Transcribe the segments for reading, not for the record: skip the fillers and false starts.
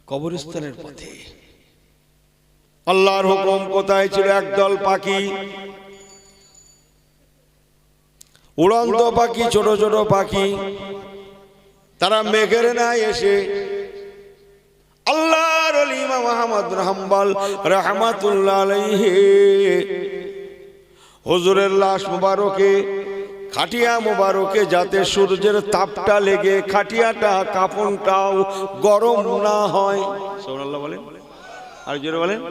কবরস্থানের পথে। আল্লাহর হুকুম, কোথায় ছিল একদল পাখি, উড়ন্ত পাখি, ছোট ছোট পাখি, তারা মেঘের নাই এসে আল্লাহর ওলি ইমাম আহমদ বিন হাম্বল রাহমাতুল্লাহ আলাইহি হুজুরের লাশ মুবারকে, খাটিয়া মুবারকে যাতে সূর্যের তাপটা লেগে খাটিয়াটা কাফনটাও গরম না হয়, সুবহানাল্লাহ বলেন, আর জোরে বলেন,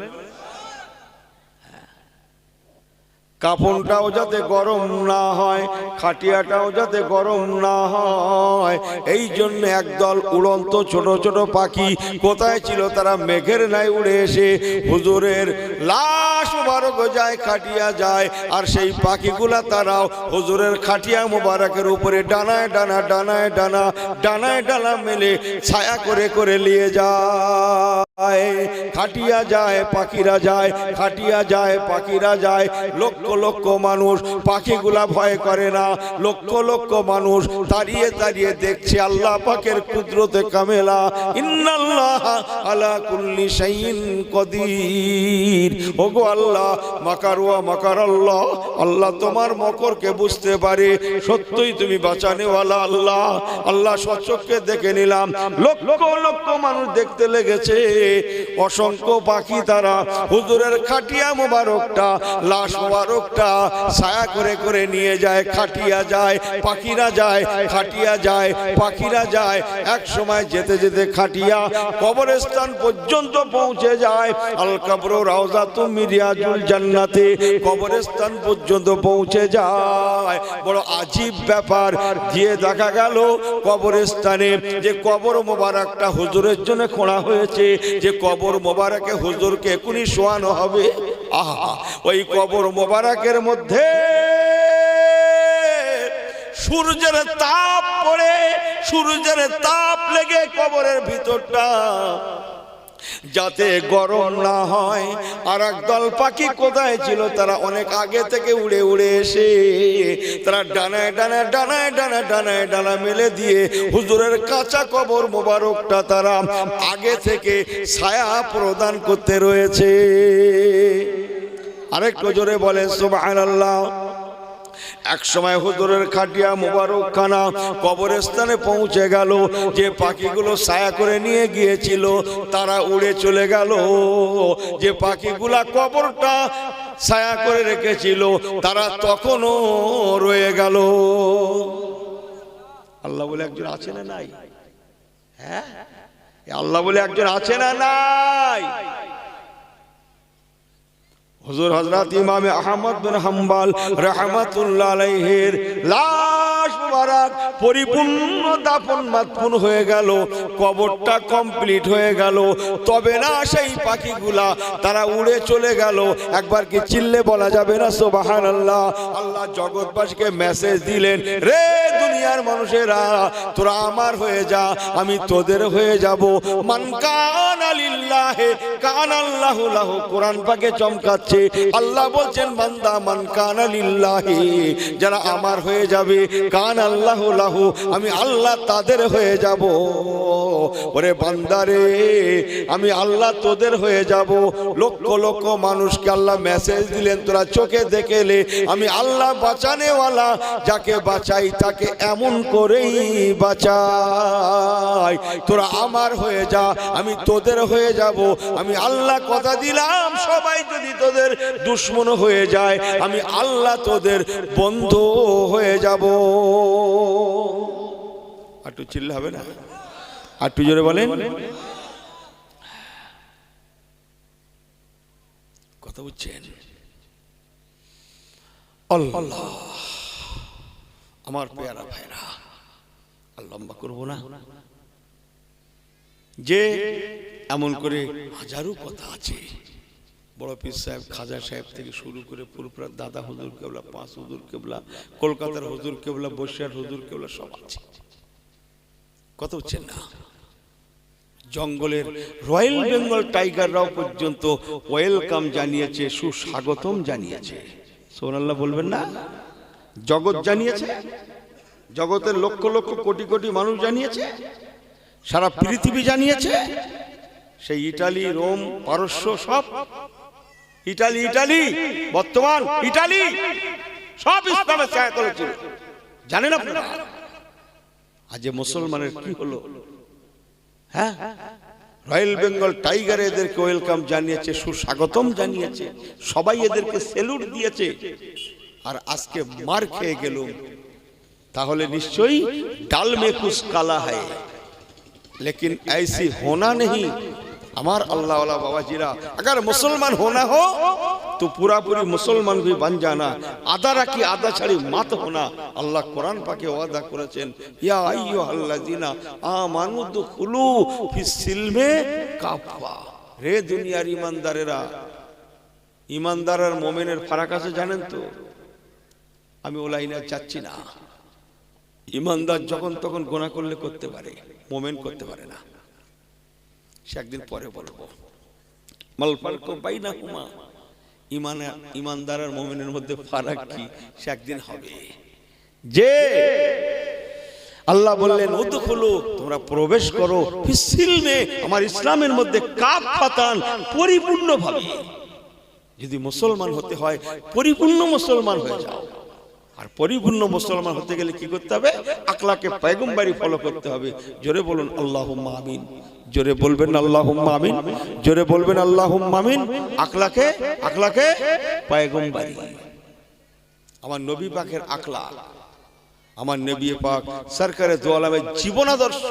কাফনটাও যাতে গরম না হয়, খাটিয়াটাও যাতে গরম না হয়, এই জন্য একদল উড়ন্ত ছোট ছোট পাখি কোথায় ছিল, তারা মেঘের নাই উড়ে এসে হুজুরের লাশ মুবারক যায়, খাটিয়া যায়, আর সেই পাখিগুলা তারাও হুজুরের খাটিয়া মুবারকের উপরে ডানায় ডানা ডানায় ডানা ডানায় ডানা মেলে ছায়া করে করে নিয়ে যায়। খাটিয়া যায় পাখিরা যায়, খাটিয়া যায় পাখিরা যায়, লক্ষ লক্ষ মানুষ, পাখিগুলা ভয় করে না, লক্ষ লক্ষ মানুষ দাঁড়িয়ে দাঁড়িয়ে দেখছে আল্লাহ পাকের কুদরতে কামেলা। ইন্নাল্লাহ আলা কুল্লি শাইইন কদির। ওগো আল্লাহ, মাকারুয়া মাকার আল্লাহ, আল্লাহ তোমার মকরকে বুঝতে পারে, সত্যই তুমি বাঁচানেওয়ালা আল্লাহ। আল্লাহ সচক্ষে দেখে নিলাম, লক্ষ লক্ষ মানুষ দেখতে লেগেছে, অসংখ্য পাখি তারা হুজুরের খাটিয়া মুবারকটা, লাশ মুবারকটা ছায়া করে করে নিয়ে যায়, খাটিয়া যায় পাখিরা যায়, খাটিয়া যায় পাখিরা যায়। এক সময় যেতে যেতে খাটিয়া কবরস্থান পর্যন্ত পৌঁছে যায়। আল কবর রাউযাতু মিন রিয়াজিল জান্নাতে, কবরস্থান পর্যন্ত পৌঁছে যায়। বড় আজীব ব্যাপার, দিয়ে দেখা গেল কবরস্থানে যে কবর মোবারকটা হুজুরের জন্য খোঁড়া হয়েছে, যে কবর মোবারকে হুজুরকে এখনই শোয়ানো হবে, আহা, ওই কবর মোবারকের মধ্যে সূর্যের তাপ পড়ে, সূর্যের তাপ লেগে কবরের ভিতরটা যাতে গরম না হয়। আর একদল পাখি কোথায় ছিল, তারা অনেক আগে থেকে উড়ে উড়ে এসে তারা ডানায় ডানায় ডানায় ডানা ডানায় ডানা মেলে দিয়ে হুজুরের কাঁচা কবর মোবারকটা তারা আগে থেকে ছায়া প্রদান করতে রয়েছে। আরেকটু জোরে বলে সুবহানাল্লাহ। এক সময় হুজুরের খাটিয়া মুবারক খানা কবরস্থানে পৌঁছে গেল, যে পাখিগুলো ছায়া করে নিয়ে গিয়েছিল তারা উড়ে চলে গেল, যে পাখিগুলা কবরটা ছায়া করে রেখেছিল তারা তখনও রয়ে গেল। আল্লাহ বলে একজন আছে না নাই? হ্যাঁ, আল্লাহ বলে একজন আছে না নাই? হুজুর হযরত ইমাম আহমদ বিন হাম্বল রাহমাতুল্লাহ আলাইহির লাশ মুবারক পরিপূর্ণ দাফন মাদফুন হয়ে গেল, কবরটা কমপ্লিট হয়ে গেল, তবে না সেই পাখিগুলা তারা উড়ে চলে গেল। একবার কি চিল্লে বলা যাবে না সুবহানাল্লাহ? আল্লাহ জগৎবাসীকে মেসেজ দিলেন, রে দুনিয়ার মানুষেরা, তোরা আমার হয়ে যা, আমি তোদের হয়ে যাব। মান কানা লিল্লাহি কানাল্লাহু লাহু। কোরআন পাকে চমকাচ্ছে, আল্লাহ বলছেন বান্দা মান কানা লিল্লাহি, যারা আমার হয়ে যাবে, কানাল্লাহু লাহু, আমি আল্লাহ তাদের হয়ে যাব। ওরে বান্দারে, আমি আল্লাহ তোদের হয়ে যাব। লক্ষ লক্ষ মানুষকে আল্লাহ মেসেজ দিলেন, তোরা চোখে দেখেলে আমি আল্লাহ বাঁচানেওয়ালা, যাকে বাঁচাই তাকে এমন করেই বাঁচাই। তোরা আমার হয়ে যা, আমি তোদের হয়ে যাব। আমি আল্লাহ কথা দিলাম, সবাই যদি তোদের দুশমন হয়ে যায়, আমি আল্লাহ তোদের বন্ধু হয়ে যাব। একটু চিল্লা হবে না? একটু জোরে বলেন, কথা বুঝছেন? আল্লাহ, আমার পেয়ারা ভাইরা, লম্বা করবো না, যে এমন করে হাজারো কথা আছে। বড় পীর সাহেব, খাজা সাহেব থেকে শুরু করে পুরপুরার দাদা হুজুর কেবলা, পাঁচ হুজুর কেবলা, কলকাতার হুজুর কেবলা, বসিরহাট হুজুর কেবলা, সব আছে। কথা হচ্ছেন না? জঙ্গলের রয়্যাল বেঙ্গল টাইগাররাও পর্যন্ত ওয়েলকাম জানিয়েছে, সুস্বাগতম জানিয়েছে। সুবহানাল্লাহ বলবেন না? জগৎ জানিয়েছে, জগতের লক্ষ লক্ষ কোটি কোটি মানুষ জানিয়েছে, সারা পৃথিবী জানিয়েছে। সেই ইটালি, রোম, পারস্য সব ইটালি বর্তমান ইটালি সব ইসলামের ছায়াতলে ছিল। জানেন আপনারা আজ মুসলমানের কি হলো? হ্যাঁ, রয়্যাল বেঙ্গল টাইগার এদেরকে ওয়েলকাম জানিয়েছে, সুস্বাগতম জানিয়েছে, সবাই এদেরকে সেলুট দিয়েছে, আর আজকে মার খেয়ে গেল। তাহলে নিশ্চয়ই ডাল মে কুছ কালা है, लेकिन ऐसी होना नहीं। हमार अल्लाह वाला बाबा जीरा, अगर मुसलमान होना हो तो पूरा पूरी मुसलमान भी बन जाना, आधा रखी आधा छड़ी मत होना। अल्लाह कुरान पाके वादा करेছেন, या अय्युहाल्लाযিনা আমানু দুখুলু ফিস সিলমে কাফা। রে দুনিয়ার ইমানদারেরা, ইমানদার আর মুমিনের ফারাক আছে জানেন তো? আমি ও লাইনে যাচ্ছি না। ইমানদার যখন তখন গুনাহ করলে করতে পারে, মুমিন করতে পারে না। সে একদিন পরে বলবো। মাল ফারকু বাইনাহুমা, ইমানদার আর মুমিনের মধ্যে ফারাক কি, সে একদিন হবে। যে আল্লাহ বললেন উদখুলু, তোমরা প্রবেশ করো, ফিস সিলমে, আমার ইসলামের মধ্যে কাফাতান, পরিপূর্ণভাবে। যদি মুসলমান হতে হয় পরিপূর্ণ মুসলমান হয়ে যাও। আর পরিপূর্ণ মুসলমান হতে গেলে কি করতে হবে? আকলাকে পয়গম্বরি ফলো করতে হবে। জোরে বলুন আল্লাহুম্মা আমিন। জোরে বলবেন আল্লাহুম্মা আমিন। জোরে বলবেন আল্লাহুম্মা আমিন। আকলাকে পয়গম্বরি, আমার নবী পাকের আকলাক, আমার নবী পাক সরকারে দু আলমের জীবন আদর্শ,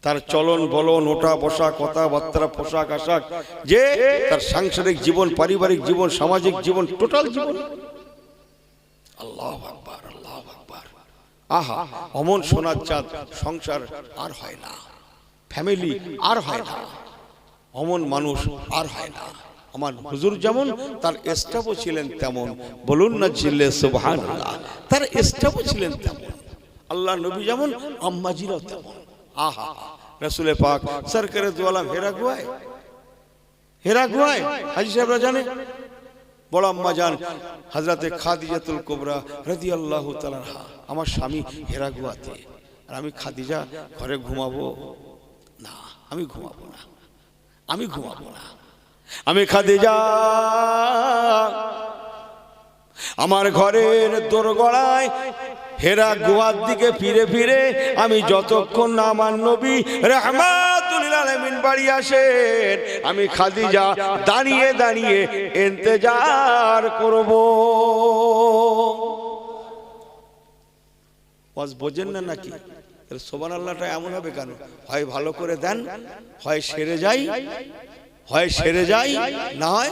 তার চলন বলন, ওঠা বসা, কথাবার্তা, পোশাক আশাক, যে তার সাংসারিক জীবন, পারিবারিক জীবন, সামাজিক জীবন, টোটাল জীবন। আল্লাহু আকবার, আল্লাহু আকবার। আহা, অমন সোনার চাঁদ সংসার আর হয় না, ফ্যামিলি আর হয় না, অমন মানুষ আর হয় না। আমার হুজুর যেমন তার স্টাফও ছিলেন তেমন, বলুন না জিল্লে সুবহানাল্লাহ। তার স্টাফও ছিলেন তেমন, আল্লাহ নবী যেমন আম্মাজিরাও তেমন। আহা, রাসূলে পাক সরকারে দু আলম হেরা গুহায় হাজী সাহেবরা জানে, বড় আম্মা জান হযরতে খাদিজাতুল কুবরা রাদিয়াল্লাহু তাআলা আনহা, আমার স্বামী হেরা গুহাতে, আর আমি খাদিজা ঘরে ঘুমাবো না, আমি ঘুমাবো না, আমি খাদিজা আমার ঘরের দোরগোড়ায় হেরা গুহার দিকে ফিরে ফিরে আমি যতক্ষণ না আমার নবী রাহমাতুল লিল আলামিন বাড়ি আসেন, আমি খাদিজা দাঁড়িয়ে দাঁড়িয়ে ইন্তজার করব। ওয়াজ বোঝেন না নাকি? সুবহানাল্লাহটা এমন হবে কেন? হয় ভালো করে দেন, হয় সেরে যাই, না হয়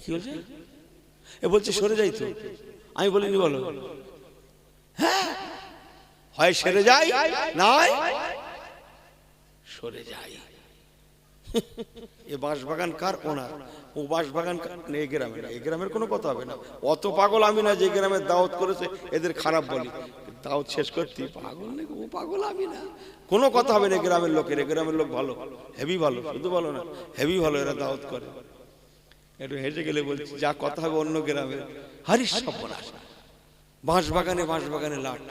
কি বলছে? এ বলছে সরে যাই তো, আমি বলিনি, বলো। হ্যাঁ, হয় সেরে যাই, না হয় সরে যাই। এ বাঁশবাগান কার? ওনার। ও বাঁশবাগান এই গ্রামের, এই গ্রামের কোনো কথা হবে না। অত পাগল আমি না যে গ্রামের দাওয়াত করেছে এদের খারাপ বলি, দাওয়াত শেষ করতে পাগল নাকি? ও পাগল আমি না, কোনো কথা হবে না। গ্রামের লোকের, গ্রামের লোক ভালো, হেভি ভালো, শুধু ভালো না, হেভি ভালো, এরা দাওয়াত করে। একটু হেঁটে গেলে বলছি যা কথা হবে অন্য গ্রামের, হারিস সর্বনাশ। বাঁশবাগানে লাট।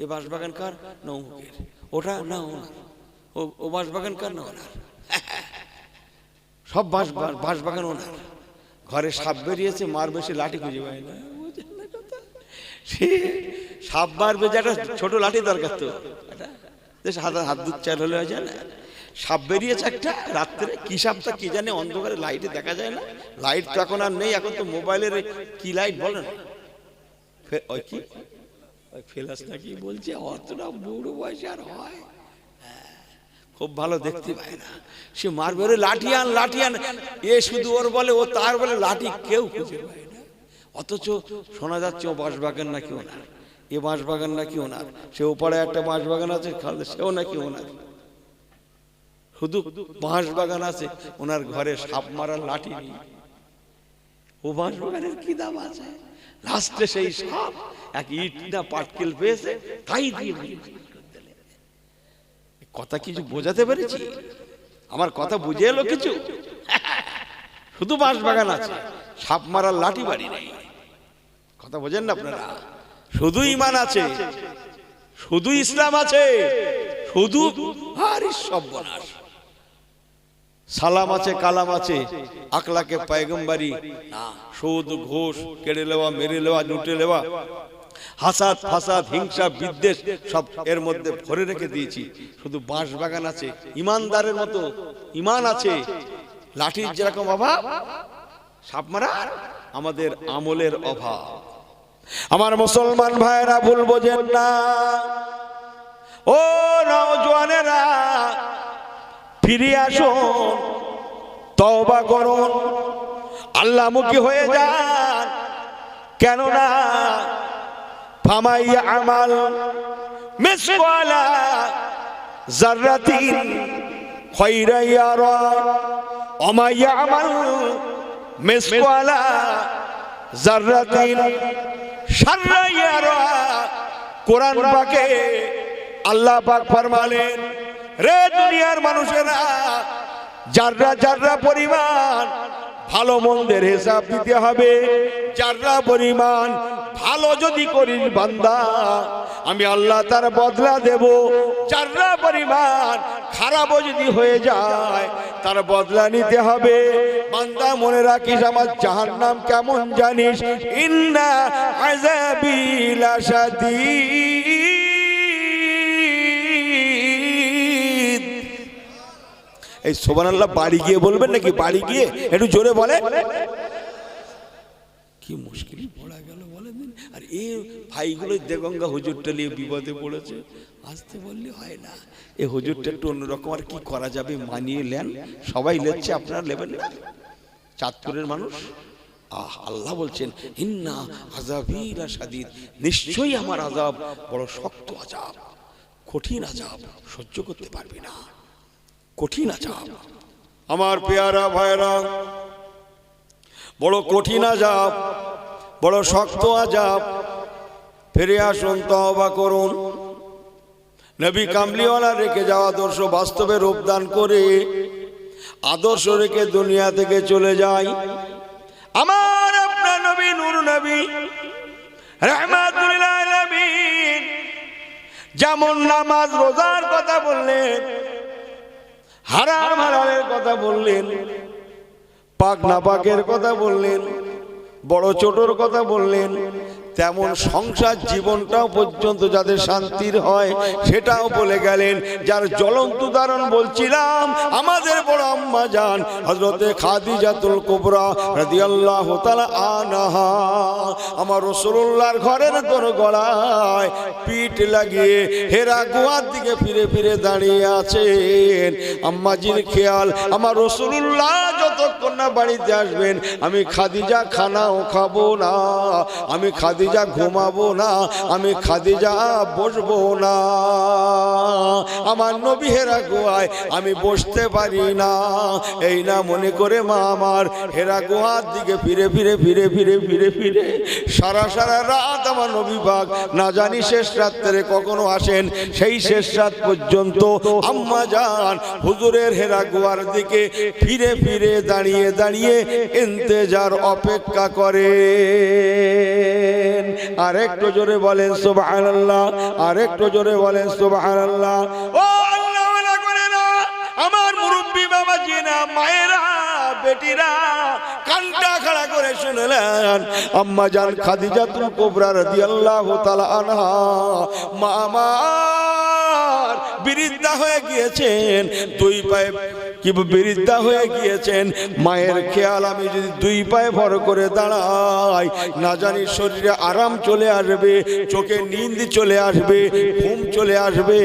এ বাঁশবাগান কার? না অমুকের। ওটা না ওনার। ও বাঁশবাগান কার? না ওনার। সব বাঁশবাগান ওনার। ঘরে সাপ বেরিয়েছে, মার বেশি লাঠি খুঁজে পায় না। সে সাপ মারবে, যে একটা ছোট লাঠি দরকার তো, হাত দুধ চাল হলে হয়ে যায় না। সাপ বেরিয়েছে একটা রাত্রে, কি সাপটা কি জানে, অন্ধকারে লাইটে দেখা যায় না। লাইট তো এখন আর নেই, এখন তো মোবাইলের কি লাইট বলেন, ওই কি ফ্ল্যাশ নাকি বলছে, অতটা বুড়ো বয়সে আর হয়, খুব ভালো দেখতে পায় না। সে মারবে, ওরে লাঠিয়ান, এ শুধু ওর বলে, ও তার বলে, লাঠি কেউ খুঁজে পায় না। অথচ শোনা যাচ্ছে ও বাঁশবাগান নাকি ওনার, এ বাঁশবাগান নাকি ওনার, সে ওপারে একটা বাঁশবাগান আছে, সেও নাকি ওনার। শুধু বাঁশবাগান আছে, ওনার ঘরে সাপ মারার লাঠি নেই। ও বাঁশবাগানের কি দাম আছে? লাস্টে সেই সাপ এক ইট না পাটকেল পেয়েছে, তাই দিয়ে কথা কিছু বোঝাতে পেরেছি? আমার কথা বুঝে এলো কিছু? শুধু বাঁশবাগান আছে, সাপ মারার লাঠি বাড়ি নেই। কথা বোঝেন না আপনারা? শুধু ঈমান আছে, শুধু ইসলাম আছে, শুধু আরে সর্বনাশ। সালাম আছে, কালাম আছে, আকলাকে পয়গম্বরি না, সুদ ঘুষ, কেড়ে নেওয়া, মেরে নেওয়া, লুটে নেওয়া, হাসাদ ফাসাদ, হিংসা বিদ্বেষ সব এর মধ্যে ভরে রেখে দিয়েছি। শুধু বাঁশ বাগান আছে, ইমানদারের মতো ইমান আছে। লাঠির যেরকম অভাব সাপ মারার, আমাদের আমলের অভাব। আমার মুসলমান ভাইরা ভুল বোঝেন না, ও নওজওয়ানেরা ফিরে আসুন, তওবা করুন, আল্লাহমুখী হয়ে যান। কেননা ফামাইয়া আমাল মিসকালা যাররাতিন খায়রান ইয়ারা ওয়া মা ইয়ামাল মিসকালা যাররাতিন শাররান ইয়ারা। কোরআন পাকে আল্লাহ পাক ফরমালেন, রে দুনিয়ার মানুষেরা, যাররা যাররা পরিমাণ ভালো মন্দের হিসাব দিতে হবে। যাররা পরিমাণ ভালো যদি করিস বান্দা, আমি আল্লাহ তার বদলা দেব। যাররা পরিমাণ খারাপও যদি হয়ে যায়, তার বদলা নিতে হবে। বান্দা মনে রাখিস, আমার জাহান্নাম কেমন জানিস? ইন্না আযাবি লাশাদীদ। এই সুবহানাল্লাহ বাড়ি গিয়ে বলবেন নাকি? বাড়ি গিয়ে একটু জোরে বলে। কি মুশকিল পড়া গেল বলেন। আর এই ভাইগুলো দেগঙ্গা হুজুরটা নিয়ে বিপদে পড়েছে, আসতে বললে হয় না। এই হুজুরটা একটু অন্যরকম, আর কি করা যাবে, মানিয়ে নেন। সবাই লেচ্ছে, আপনারা নেবেন না? চাঁদপুরের মানুষ। আল্লাহ বলছেন, ইন্না আযাবি লাশাদীদ, নিশ্চয়ই আমার আযাব বড় শক্ত আযাব, কঠিন আযাব, সহ্য করতে পারবি না, কঠিন আযাব। আমার পেয়ারা ভাইরা, বড় কঠিন আযাব, বড় শক্ত আযাব। ফিরে আসুন, তওবা করুন। নবী কামলিওয়ালা রেখে যাওয়া আদর্শ বাস্তবে রূপদান করে আদর্শ রেখে দুনিয়া থেকে চলে যায়। আমার আপনার নবী, নূর নবী, রাহমাতুল লিল আলামিন, যেমন নামাজ রোজার কথা বললেন, হারাম হালালের কথা বললেন, পাক না পাকের কথা বললেন, বড় ছোটর কথা বললেন, তেমন সংসার জীবনটাও পর্যন্ত যাদের শান্তির হয় সেটাও বলে গেলেন। যার জ্বলন্ত উদাহরণ বলছিলাম, আমাদের বড় আম্মা জান হযরতে খাদিজাতুল কুবরা রাদিয়াল্লাহু তাআলা আনহা, আমার রাসূলুল্লাহর ঘরের দোরগোড়ায় পিঠ লাগিয়ে হেরা গুহার দিকে ফিরে ফিরে দাঁড়িয়ে আছেন। আম্মাজির খেয়াল, আমার রাসূলুল্লাহ যতক্ষণ না বাড়িতে আসবেন, আমি খাদিজা খানাও খাবো না, আমি খাদিজা ঘুমাবো না, আমি খাদিজা বসবো না। আমার নবী হেরা গুহায় আমি বসতে পারি না। এই না মনে করে মা আমার হেরা গুহার দিকে ফিরে ফিরে ফিরে ফিরে ফিরে ফিরে সারা সারা রাত আমার নবী পাক না জানি শেষ রাত্রে কখনো আসেন। সেই শেষ রাত পর্যন্ত আম্মা জান হুজুরের হেরা গুহার দিকে ফিরে ফিরে দাঁড়িয়ে দাঁড়িয়ে ইন্তেজার অপেক্ষা করে। আরেকটু জোরে বলেন সুবহানাল্লাহ, আরেকটু জোরে বলেন সুবহানাল্লাহ। ও আল্লাহ ওয়ালা করে না, আমার মুরব্বি বাবা জিনা, মায়েরা, বেটিরা, কানটা খাড়া করে শুনলেন। আম্মা জান খাদিজাতুল কুবরা রাদিয়াল্লাহু তাআলা আনহা মা আমার বৃদ্ধা হয়ে গিয়েছেন, দুই পায়ে কি বৃদ্ধা হয়ে গিয়েছেন। মায়ের খেয়াল, আমি যদি দুই পায়ে ভর করে দাঁড়াই, না জানি শরীরে আরাম চলে আসবে, চোখে নিন্দ চলে আসবে, ঘুম চলে আসবে।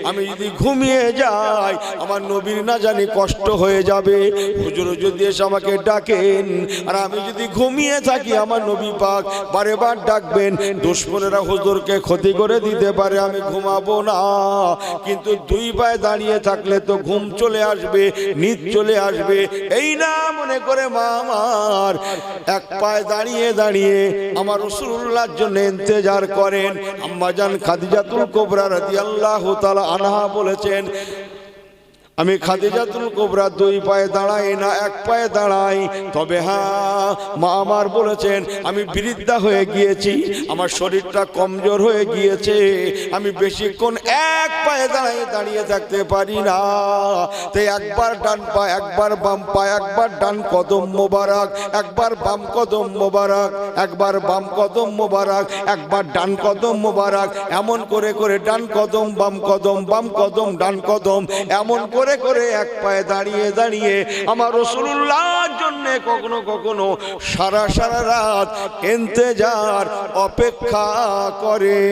আমি যদি ঘুমিয়ে যাই, আমার নবীর না জানি কষ্ট হয়ে যাবে। হুজুর যদি এসে আমাকে ডাকেন, আর আমি যদি ঘুমিয়ে থাকি, আমার নবী পাক বারে বার ডাকবেন। দুশমনেরা হুজুরকে ক্ষতি করে দিতে পারে, আমি ঘুমাবো না। কিন্তু দুই পায়ে দাঁড়িয়ে থাকলে তো ঘুম চলে আসবে, নিদ চলে আসবে। এই না মনে করে মা আমার এক পায়ে দাঁড়িয়ে দাঁড়িয়ে আমার রাসূলুল্লাহর জন্য ইন্তেজার করেন। আম্মা জান খাদিজাতুল কুবরা রাদিয়াল্লাহু তাআলা আনহা বলেছেন, আমি খাদিজাতুল কুবরা দুই পায়ে দাঁড়াই না, এক পায়ে দাঁড়াই। তবে হ্যাঁ, মা আমার বলেছেন আমি বৃদ্ধা হয়ে গিয়েছি, আমার শরীরটা কমজোর হয়ে গিয়েছে, আমি বেশিক্ষণ এক পায়ে দাঁড়িয়ে থাকতে পারি না। তাই একবার ডান পা, একবার বাম পা, একবার ডান কদম মোবারক, একবার বাম কদম মোবারক, একবার বাম কদম মোবারক, একবার ডান কদম মোবারক, এমন করে করে ডান কদম বাম কদম, বাম কদম ডান কদম, এমন করে করে এক পায়ে দাঁড়িয়ে দাঁড়িয়ে আমার রাসূলুল্লাহর জন্য কখনো কখনো সারা সারা রাত ইন্তজার অপেক্ষা করে।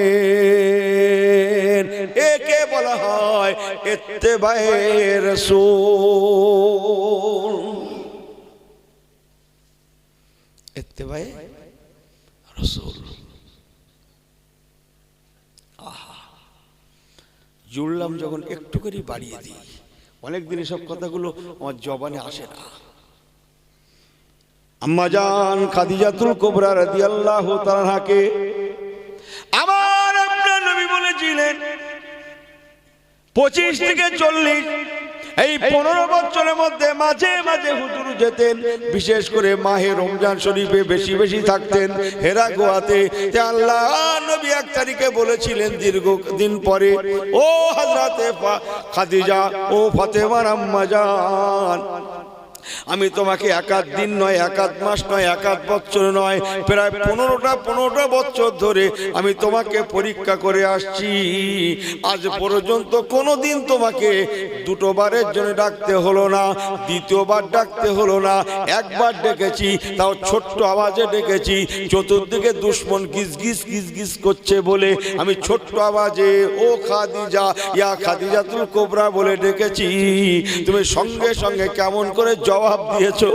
একে বলা হয় ইত্তেবায়ে রাসূল। ইত্তেবায়ে রাসূল। আহা, জুড়লাম যখন একটু করে বাড়িয়ে দিই, অনেকদিন সব কথাগুলো আমার জবানে আসে না। আম্মা জান খাদিজাতুল কুবরা রাদিয়াল্লাহু তাআলাকে আমার আপনার নবী বলেছিলেন 25 থেকে 40, এই 15 বছরের মধ্যে মাঝে মাঝে হুজুর যেতেন, বিশেষ করে মাহে রমজান শরীফে বেশি বেশি থাকতেন হেরা গোয়াতে। আল্লাহ নবী 1 তারিখে বলেছিলেন দীর্ঘদিন পরে, ও হযরতে খাদিজা, ও ফাতেমার আম্মা জান, আমি তোমাকে একাধ দিন নয়, একাধ মাস নয়, একাধ বছর নয়, প্রায় 15টা বছর ধরে আমি তোমাকে পরীক্ষা করে আসছি। আজ পর্যন্ত কোনোদিন তোমাকে দুটোবারের জন্য ডাকতে হলো না, দ্বিতীয়বার ডাকতে হলো না, একবার ডেকেছি, তাও ছোট্ট আওয়াজে ডেকেছি। চতুর্দিকে দুশমন গিজ গিজ গিজ গিজ করছে বলে আমি ছোট্ট আওয়াজে ও খাদিজা, ইয়া খাদিজাতুল কুবরা বলে ডেকেছি। তুমি সঙ্গে সঙ্গে কেমন করে জবাব দিয়েছো?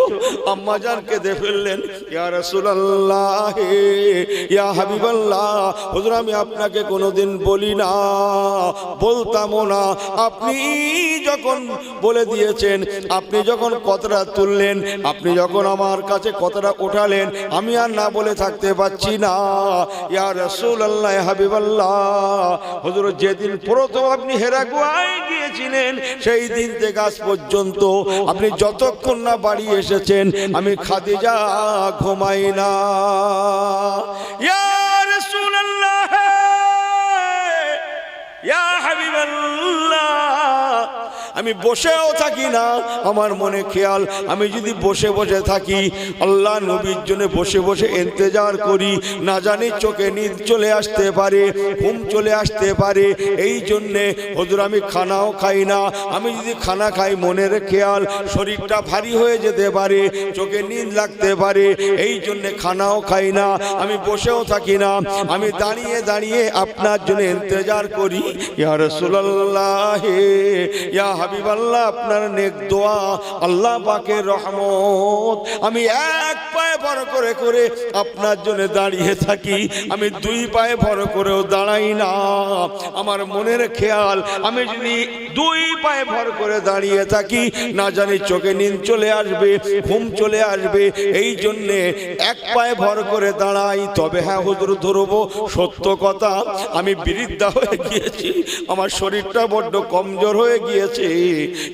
আম্মা জান কেঁদে ফেললেন, ইয়া রাসূলুল্লাহ, ইয়া হাবিবাল্লাহ, হুজুর আমি আপনাকে কোনোদিন বলি না, বলতামও না, আপনি যখন বলে দিয়েছেন, আপনি যখন কথাটা তুললেন, আপনি যখন আমার কাছে কথাটা ওঠালেন, আমি আর না বলে থাকতে পারছি না। ইয়া রাসূলুল্লাহ, ইয়া হাবিবাল্লাহ, হুজুর যেদিন প্রথম আপনি হেরা গুহায় গিয়েছিলেন, সেই দিন থেকে আজ পর্যন্ত আপনি যতক্ষণ না বাড়ি এসেছেন, আমি খাদিজা ঘুমাই না। ইয়া রাসূলুল্লাহ, ইয়া হাবিবাল্লাহ, আমি বসেও থাকি না, আমার মনে খেয়াল আমি যদি বসে বসে থাকি, আল্লাহ নবীর জন্য বসে বসে ইন্তজার করি, না জানি চোখে নিদ চলে আসতে পারে, ঘুম চলে আসতে পারে, এই জন্যে হুজুর আমি খানাও খাই না। আমি যদি খানা খাই, মনের খেয়াল শরীরটা ভারী হয়ে যেতে পারে, চোখে নিদ লাগতে পারে, এই জন্যে খানাও খাই না, আমি বসেও থাকি না, আমি দাঁড়িয়ে দাঁড়িয়ে আপনার জন্য ইন্তজার করি। ইয়া রাসূলুল্লাহ, ইয়া হাবিবাল্লাহ, আপনার নেক দোয়া, আল্লাহ পাকের রহমত, আমি এক পায়ে ভর করে করে আপনার জন্য দাঁড়িয়ে থাকি, আমি 2 পায়ে ভর করেও দাঁড়াই না। আমার মনের খেয়াল আমি যদি 2 পায়ে ভর করে দাঁড়িয়ে থাকি, না জানি চোখে নিদ চলে আসবে, ঘুম চলে আসবে, এই জন্যে 1 পায়ে ভর করে দাঁড়াই। তবে হ্যাঁ হুজুর ধরবো, সত্য কথা, আমি বৃদ্ধা হয়ে গিয়েছি, আমার শরীরটা বড্ড কমজোর হয়ে গিয়েছে।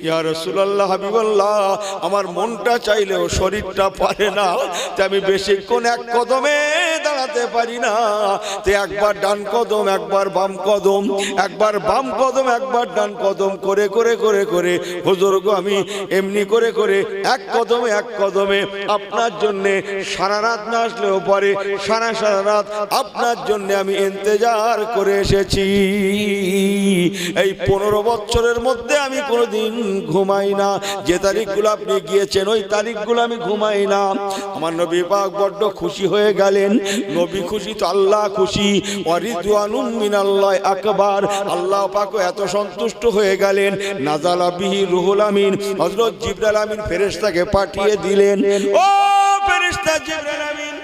ইয়া রাসূলুল্লাহ, হাবিবাল্লাহ, আমার মনটা চাইলেও শরীরটা পারে না, তাই আমি বেশিক্ষণ এক কদমে দাঁড়াতে পারি না। তো একবার ডান কদম, একবার বাম কদম, একবার বাম কদম, একবার ডান কদম করে করে করে করে হুজুর গো, আমি এমনি করে করে এক কদমে এক কদমে আপনার জন্যে সারা রাত না আসলেও পরে সারা সারা রাত আপনার জন্য আমি ইন্তজার করে এসেছি। এই 15 বছরের মধ্যে আমি কোনোদিন ঘুমাই না। যে তারিখগুলো আপনি গিয়েছেন, ওই তারিখগুলো আমি ঘুমাই না। আমার নবী পাক বড্ড খুশি হয়ে গেলেন। নবী খুশি তো আল্লাহ খুশি। ওয়ারিদওয়ানুম মিনাল্লাহি আকবার, আল্লাহ পাক এত সন্তুষ্ট হয়ে গেলেন, নাযালা বিহি রুহুল আমিন, হযরত জিবরাইল আমিন ফেরেশতাকে পাঠিয়ে দিলেন। ও ফেরেশতা জিবরাইল আমিন,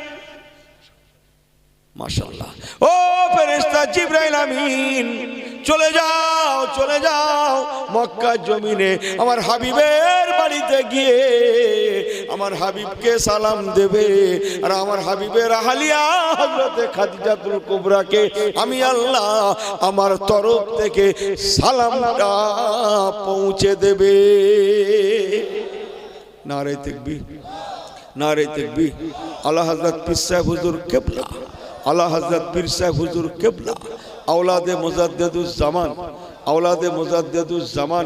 মাশাআল্লাহ, ও ফেরেশতা জিবরাইল আমিন, চলে যাও, চলে যাও মক্কার জমিনে আমার হাবিবের বাড়িতে গিয়ে আমার হাবিবকে সালাম দেবে। আর আমার হাবিবের আহলিয়া হযরতে খাদিজাতুল কুবরাকে আমি আল্লাহ আমার তরফ থেকে সালামটা পৌঁছে দেবে। নারে তাকবীর, নারে তাকবীর। আলা হযরত পীর সাহেব হুজুর কিবলা, আলা হযরত পীর সাহেব হুজুর কিবলা, औलादे मुजद्दिदुज़्ज़मान, औलादे मुजद्दिदुज़्ज़मान।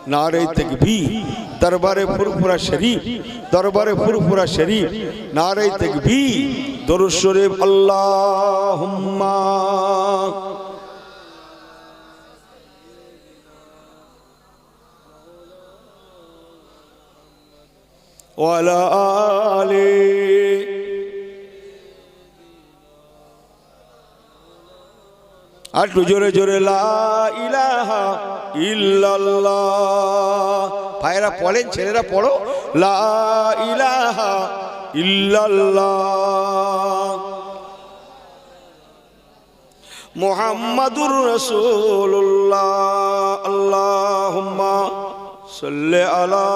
नारे तकबीर, दरबारे फुरफुरा शरीफ, दरबारे फुरफुरा शरीफ। नारे तकबीर, दुरूद शरीफ। अल्लाहुम्मा व अला आले आटू जोरे जोरे ला इलाहा इल्लल्लाह। भाईरा पढ़ेन, छेलेरा पढ़ो ला इलाहा इल्लल्लाह मुहम्मदुर रसूलुल्लाह। अल्लाहुम्मा सल्लि अला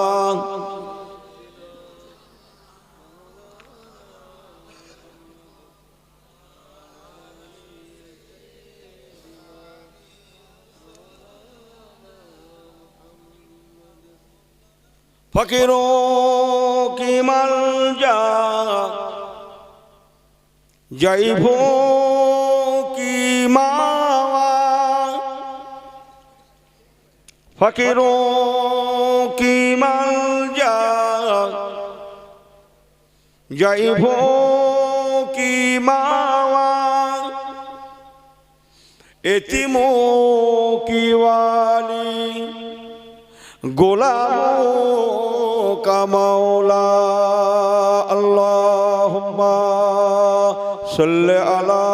फकीरों की मलजा, जैफों की मावा, फकीरों की मलजा, जैफों की मावा, यतीमों की वाली, गुलामों का मौला। अल्लाहुम्मा सल्लि अला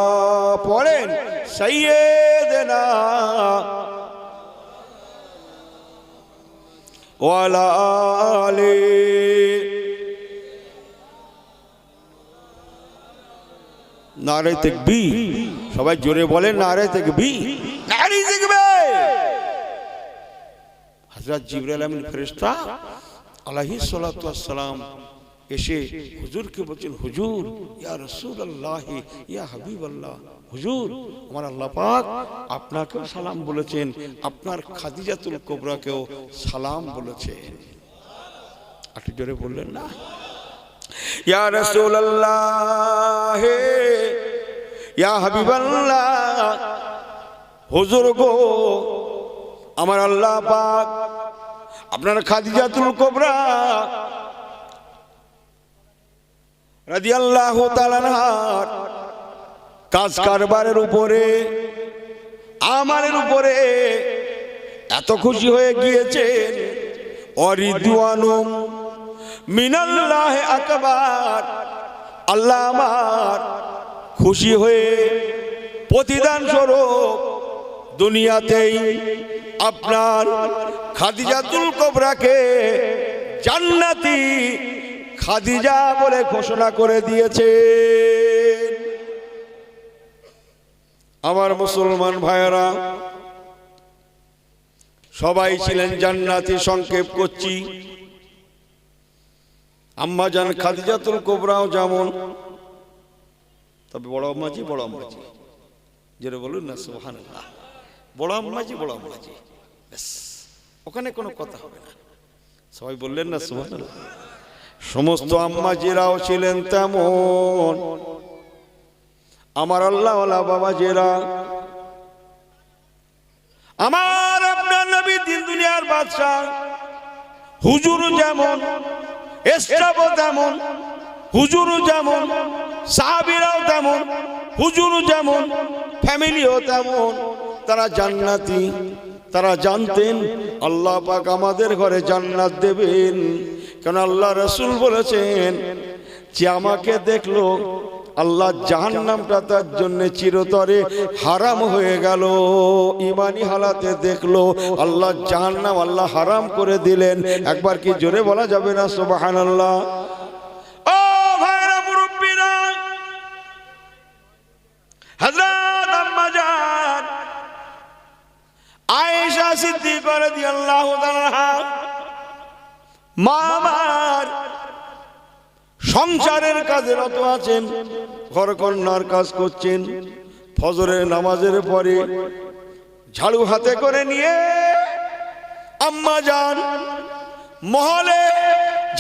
पढ़ेन सय्यिदना व अला आले। नारे तकबीर, सबाई जोरे बोले नारे तकबीर, नारे तकबीर। हज़रत जिब्राइल आमीन फरिश्ता अलैहिस्सलातु वस्सलाम এসে হুজুরকে বলছেন, হুজুর ইয়া রাসূলুল্লাহ ইয়া হাবিবাল্লাহ, হুজুর আমার আল্লাহ পাক আপনাকেও সালাম বলেছেন, আপনার খাদিজাতুল কুবরাকেও সালাম বলেছেন। একটু জোরে বললেন না? ইয়া রাসূলুল্লাহ ইয়া হাবিবাল্লাহ, হুজুর গো আমার আল্লাহ পাক আপনার খাদিজাতুল কুবরা রাদিয়াল্লাহু তাআলা আনহার কাজ কারবারের উপরে, আমারের উপরে এত খুশি হয়ে গিয়েছেন। অরিদওয়ানু মিনাল্লাহি আকবার, আল্লাহ আমার খুশি হয়ে প্রতিদান স্বরূপ দুনিয়াতেই আপনার খাদিজাতুল কুবরাকে জান্নাতি খাদিজা বলে ঘোষণা করে দিয়েছে। আমার মুসলমান ভাইয়েরা, সবাই ছিলেন জান্নাতি। সংক্ষেপ করছি, আম্মা জান খাদিজাতুল কুবরাও যেমন, তবে বড় আম্মাজি, বড় আম্মাজি যেটা বলুন না সুবহানাল্লাহ, বড় আম্মাজি, বড় আম্মাজি, ব্যাস, ওখানে কোনো কথা হবে না। সবাই বললেন না সুবহানাল্লাহ। সমস্ত আম্মাজিরাও ছিলেন তেমন। আমার আল্লাহওয়ালা বাবাজিরা, আমার আপনার নবী দিন দুনিয়ার বাদশা হুজুর যেমন, এসরাবও তেমন, হুজুর যেমন, সাহাবীরাও তেমন, হুজুর যেমন, ফ্যামিলিও তেমন। তারা জান্নাতি। তারা জানতেন আল্লাহ পাক আমাদের ঘরে জান্নাত দেবেন, কারণ আল্লাহ রাসূল বলেছেন যে আমাকে দেখলো আল্লাহ জাহান্নামটা তার জন্য চিরতরে হারাম হয়ে গেল। ইমানি হালাতে দেখলো আল্লাহ জাহান্নাম আল্লাহ হারাম করে দিলেন। একবার কি জোরে বলা যাবে না সুবহানাল্লাহ? ও ভাইরা, মুরব্বিরা, হযরত আম্মা জান আনহা মা আমার সংসারের কাজে রত আছেন, ঘরকন্যার কাজ করছেন। ফজরের নামাজের পরে ঝাড়ু হাতে করে নিয়ে আম্মা জান মহলে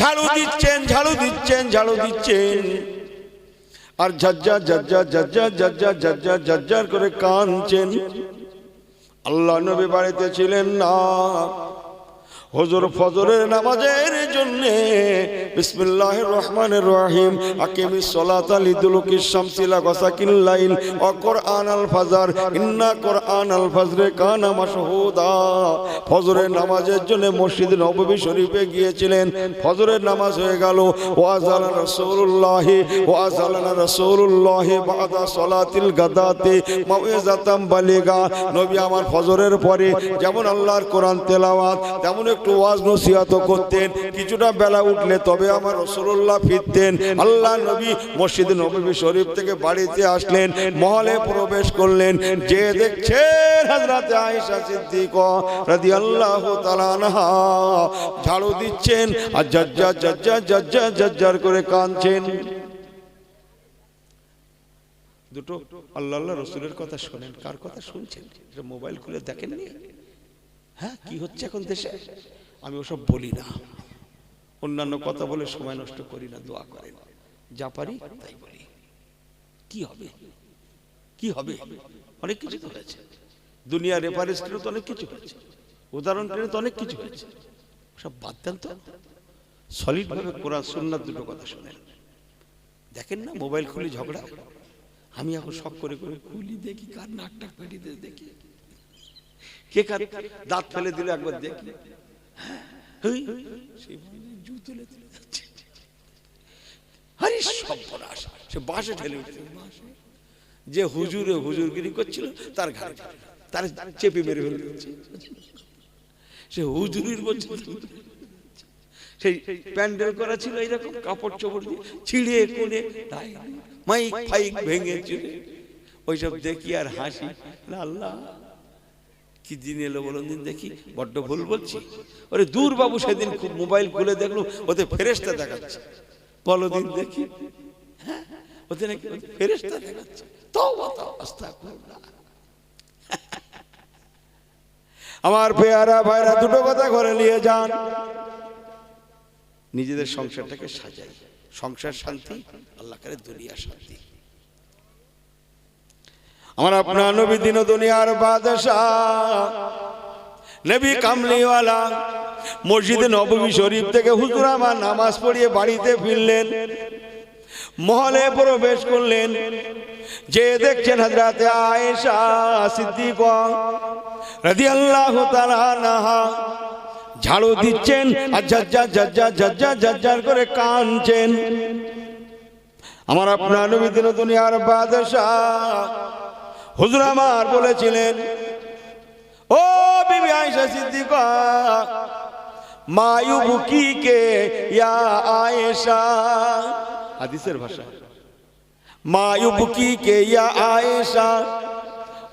ঝাড়ু দিচ্ছেন, ঝাড়ু দিচ্ছেন, ঝাড়ু দিচ্ছেন, আর ঝাজ্জা ঝাজ্জা ঝাজ্জা ঝাজ্জা ঝাজ্জা ঝাজ্জার করে কাঁদছেন। আল্লাহ নবী বাড়িতে ছিলেন না। হুজুর ফজরের নামাজের জন্য বিসমিল্লাহির রহমানির রহিম আকিমিস সালাতা লিদুলুকিশ শামসি লাগাসাকিল লাইল ওয়া কুরআনাল ফাজর ইন্না কুরআনাল ফাজরে কানা মাশহুদা। ফজরের নামাজের জন্য মসজিদ নববী শরীফে গিয়েছিলেন। ফজরের নামাজ হয়ে গেল। ওয়াজালানা রাসূলুল্লাহি বাদা সালাতিল গাদাতে মাউইযাতাম বালিগা। নবী আমার ফজরের পরে যেমন আল্লাহর কোরআন তেলাওয়াত তেমন একটু ওয়াজ নসিহত করতেন। কিছুটা বেলা উঠলে তবে আমার রাসূলুল্লাহ ফিরতেন। আল্লাহ নবী মসজিদ নববী শরীফ থেকে বাড়িতে আসলেন, মহলে প্রবেশ করলেন। যে দেখছেন হযরত আয়েশা সিদ্দিকা রাদিয়াল্লাহু তাআলা আনহা ঝাড়ু দিচ্ছেন আর জাজ্জা জাজ্জা জাজ্জা জাজ্জার করে কাঁদছেন। দুটো আল্লাহ আল্লাহ রাসূলের কথা শুনেন। কার কথা শুনছেন? মোবাইল খুলে দেখেন নি? হ্যাঁ, কি হচ্ছে এখন দেশে? আমি ওসব বলি না, অন্যান্য কথা বলে সময় নষ্ট করি না। দোয়া করেন, যা পারি তাই বলি। কি হবে কি হবে? অনেক কিছু তো হয়েছে দুনিয়া, রেফারেন্স টেনে তো অনেক কিছু হয়েছে, উদাহরণ টেনে তো অনেক কিছু হয়েছে। সব বাদ দেন তো, সলিড ভাবে কোরআন সুন্নাত দুটো কথা শুনেন। দেখেন না মোবাইল খুলি ঝগড়া? আমি এখন শখ করে করে খুলি, দেখি কার নাকটা পেটি দিয়ে দেখি, কে কার দাঁত ফেলে দিলে একবার দেখি। সে বাসে ঠেলে উঠছে। যে হুজুরগিরি করছিল তার ঘাড়ে তার চেপে মেরে ফেলে দিচ্ছে। সে হুজুরির বলছে, সেই প্যান্ডেল করা ছিল এইরকম কাপড় চোপড় দিয়ে ছিঁড়ে কোণে মাইক ফাইক ভেঙে চলে ওইসব দেখি আর হাসি। আল্লাহ কি দিন এলো বলুন দিন, দেখি বড্ড ভুল বলছি। ওরে দূর বাবু, সেদিন খুব মোবাইল খুলে দেখলো ওতে ফেরেশতা দেখাচ্ছে। বলো দিন দেখি, ওতে নাকি ফেরেশতা দেখাচ্ছে। তওবা আস্তাগফিরুল্লাহ। আমার পেয়ারা ভাইরা দুটো কথা করে নিয়ে যান, নিজেদের সংসারটাকে সাজাই। সংসার শান্তি, আল্লাহ করে দুনিয়া শান্তি। আমার আপনার নবী দিন দুনিয়ার বাদশাহ নবী কামলিওয়ালা মসজিদে নববী শরীফ থেকে হুজুর আমার নামাজ পড়িয়ে বাড়িতে ফিরলেন, মহলে প্রবেশ করলেন। যে দেখছেন হযরত আয়েশা সিদ্দিকা রাদিয়াল্লাহু তাআলা আনহা ঝাড়ু দিচ্ছেন আর জাজ্জা জাজ্জা জাজ্জা জাজ্জার করে কাঁদছেন। আমার আপনার নবী দিন দুনিয়ার বাদশাহ হুজুর আমার বলেছিলেন, ও বিবি আয়েশা সিদ্দিকা মায়ুবুকি কে ইয়া আয়েশা, হাদিসের ভাষা, মায়ুবুকি কে ইয়া আয়েশা,